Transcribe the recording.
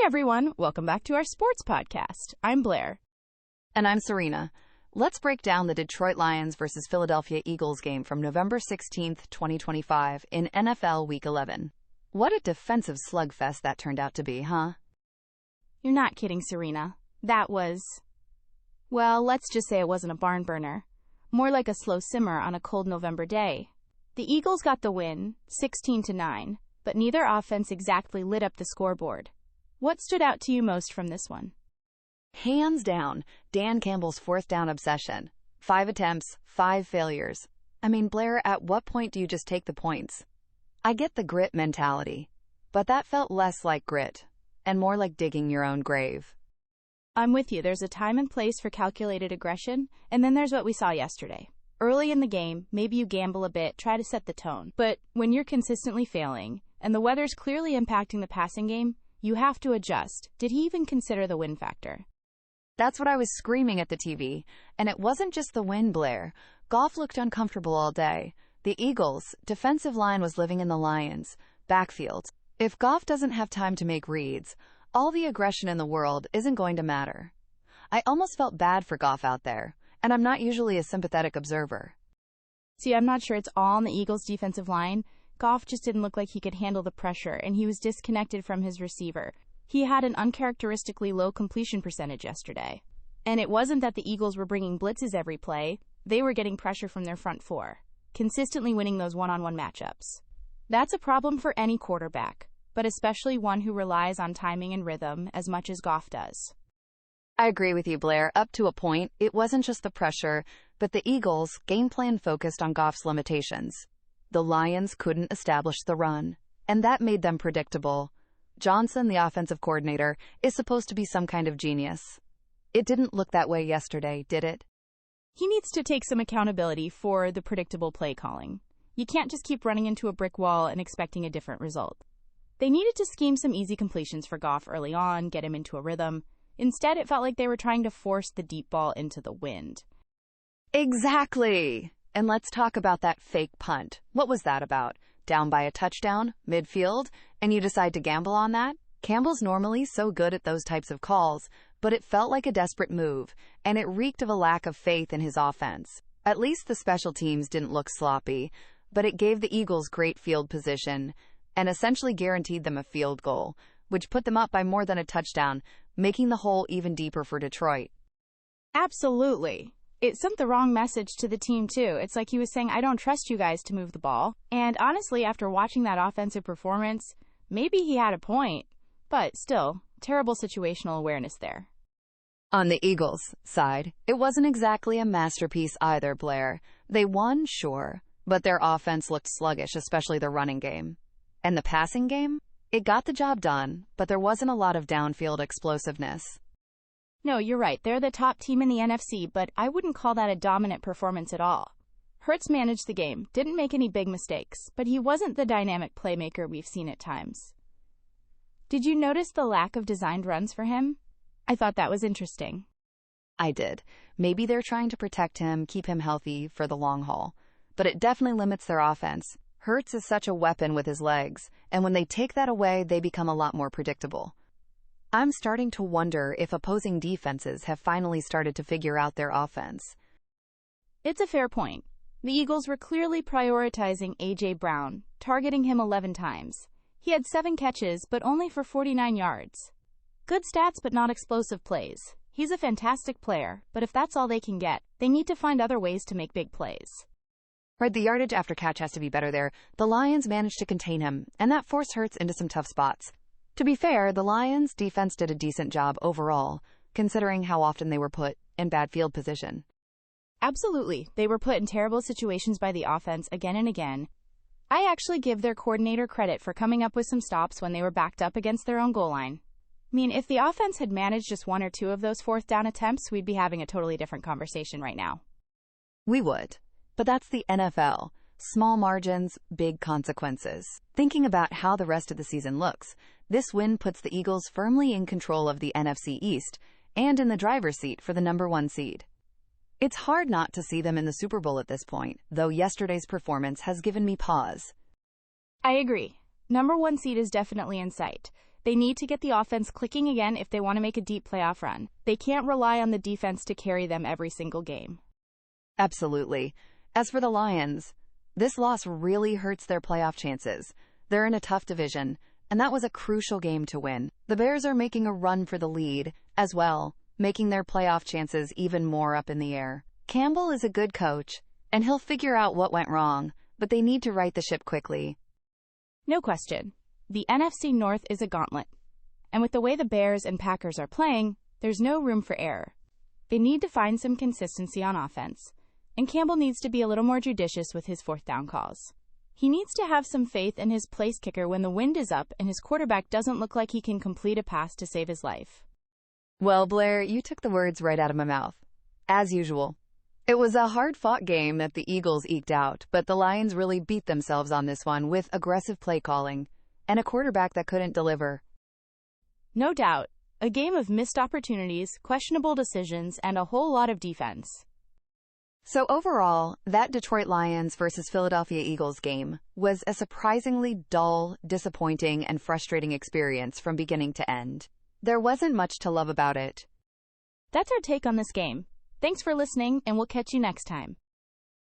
everyone, welcome back to our sports podcast. I'm Blair. And I'm Serena. Let's break down the Detroit Lions versus Philadelphia Eagles game from November 16th, 2025 in NFL Week 11. What a defensive slugfest that turned out to be, huh? You're not kidding, Serena. That was... well, let's just say it wasn't a barn burner. More like a slow simmer on a cold November day. The Eagles got the win, 16-9, but neither offense exactly lit up the scoreboard. What stood out to you most from this one? Hands down, Dan Campbell's fourth down obsession. 5 attempts, 5 failures. I mean, Blair, at what point do you just take the points? I get the grit mentality, but that felt less like grit and more like digging your own grave. I'm with you. There's a time and place for calculated aggression, and then there's what we saw yesterday. Early in the game, maybe you gamble a bit, try to set the tone. But when you're consistently failing, and the weather's clearly impacting the passing game, you have to adjust. Did he even consider the win factor? That's what I was screaming at the TV. And it wasn't just the wind, Blair. Goff looked uncomfortable all day. The Eagles' defensive line was living in the Lions' backfield. If Goff doesn't have time to make reads, all the aggression in the world isn't going to matter. I almost felt bad for Goff out there, and I'm not usually a sympathetic observer. See, I'm not sure it's all on the Eagles' defensive line. Goff just didn't look like he could handle the pressure, and he was disconnected from his receiver. He had an uncharacteristically low completion percentage yesterday. And it wasn't that the Eagles were bringing blitzes every play. They were getting pressure from their front four, consistently winning those one-on-one matchups. That's a problem for any quarterback, but especially one who relies on timing and rhythm as much as Goff does. I agree with you, Blair. Up to a point, it wasn't just the pressure, but the Eagles' game plan focused on Goff's limitations. The Lions couldn't establish the run, and that made them predictable. Johnson, the offensive coordinator, is supposed to be some kind of genius. It didn't look that way yesterday, did it? He needs to take some accountability for the predictable play calling. You can't just keep running into a brick wall and expecting a different result. They needed to scheme some easy completions for Goff early on, get him into a rhythm. Instead, it felt like they were trying to force the deep ball into the wind. Exactly! And let's talk about that fake punt. What was that about? Down by a touchdown, midfield, and you decide to gamble on that? Campbell's normally so good at those types of calls, but it felt like a desperate move, and it reeked of a lack of faith in his offense. At least the special teams didn't look sloppy, but it gave the Eagles great field position and essentially guaranteed them a field goal, which put them up by more than a touchdown, making the hole even deeper for Detroit. Absolutely. It sent the wrong message to the team, too. It's like he was saying, I don't trust you guys to move the ball. And honestly, after watching that offensive performance, maybe he had a point. But still, terrible situational awareness there. On the Eagles' side, it wasn't exactly a masterpiece either, Blair. They won, sure, but their offense looked sluggish, especially the running game. And the passing game? It got the job done, but there wasn't a lot of downfield explosiveness. No, you're right. They're the top team in the NFC, but I wouldn't call that a dominant performance at all. Hurts managed the game, didn't make any big mistakes, but he wasn't the dynamic playmaker we've seen at times. Did you notice the lack of designed runs for him? I thought that was interesting. I did. Maybe they're trying to protect him, keep him healthy for the long haul. But it definitely limits their offense. Hurts is such a weapon with his legs, and when they take that away, they become a lot more predictable. I'm starting to wonder if opposing defenses have finally started to figure out their offense. It's a fair point. The Eagles were clearly prioritizing A.J. Brown, targeting him 11 times. He had 7 catches, but only for 49 yards. Good stats, but not explosive plays. He's a fantastic player, but if that's all they can get, they need to find other ways to make big plays. Right, the yardage after catch has to be better there. The Lions managed to contain him, and that forced Hurts into some tough spots. To be fair, the Lions' defense did a decent job overall, considering how often they were put in bad field position. Absolutely. They were put in terrible situations by the offense again and again. I actually give their coordinator credit for coming up with some stops when they were backed up against their own goal line. I mean, if the offense had managed just 1 or 2 of those fourth down attempts, we'd be having a totally different conversation right now. We would. But that's the NFL. Small margins, big consequences. Thinking about how the rest of the season looks, this win puts the Eagles firmly in control of the NFC East and in the driver's seat for the number 1 seed. It's hard not to see them in the Super Bowl at this point, though yesterday's performance has given me pause. I agree. Number 1 seed is definitely in sight. They need to get the offense clicking again if they want to make a deep playoff run. They can't rely on the defense to carry them every single game. Absolutely. As for the Lions, this loss really hurts their playoff chances. They're in a tough division, and that was a crucial game to win. The Bears are making a run for the lead as well, making their playoff chances even more up in the air. Campbell is a good coach, and he'll figure out what went wrong, but they need to right the ship quickly. No question. The NFC North is a gauntlet. And with the way the Bears and Packers are playing, there's no room for error. They need to find some consistency on offense, and Campbell needs to be a little more judicious with his fourth down calls. He needs to have some faith in his place kicker when the wind is up and his quarterback doesn't look like he can complete a pass to save his life. Well, Blair, you took the words right out of my mouth. As usual. It was a hard-fought game that the Eagles eked out, but the Lions really beat themselves on this one with aggressive play calling and a quarterback that couldn't deliver. No doubt. A game of missed opportunities, questionable decisions, and a whole lot of defense. So overall, that Detroit Lions versus Philadelphia Eagles game was a surprisingly dull, disappointing, and frustrating experience from beginning to end. There wasn't much to love about it. That's our take on this game. Thanks for listening, and we'll catch you next time.